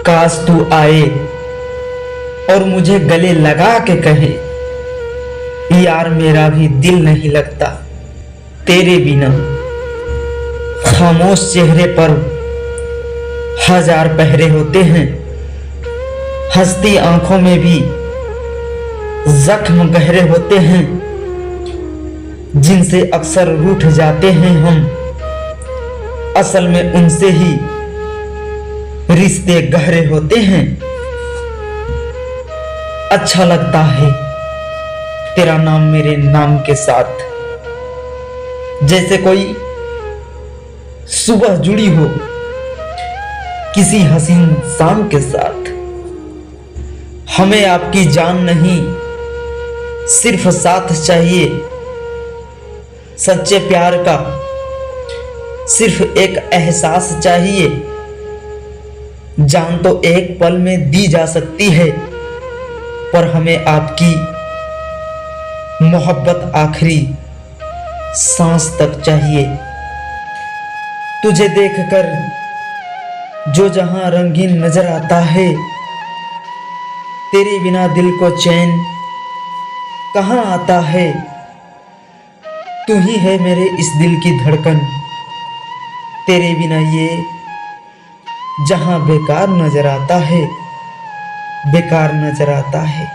काश तू आए और मुझे गले लगा के कहे, यार मेरा भी दिल नहीं लगता तेरे बिना। खामोश चेहरे पर हजार पहरे होते हैं, हंसती आंखों में भी जख्म गहरे होते हैं, जिनसे अक्सर रूठ जाते हैं हम। असल में उनसे ही रिश्ते गहरे होते हैं। अच्छा लगता है तेरा नाम मेरे नाम के साथ, जैसे कोई सुबह जुड़ी हो किसी हसीन शाम के साथ। हमें आपकी जान नहीं, सिर्फ साथ चाहिए। सच्चे प्यार का सिर्फ एक एहसास चाहिए। जान तो एक पल में दी जा सकती है, पर हमें आपकी मोहब्बत आखिरी सांस तक चाहिए। तुझे देखकर जो जहां रंगीन नजर आता है, तेरे बिना दिल को चैन कहां आता है। तू ही है मेरे इस दिल की धड़कन, तेरे बिना ये जहां बेकार नजर आता है, बेकार नजर आता है।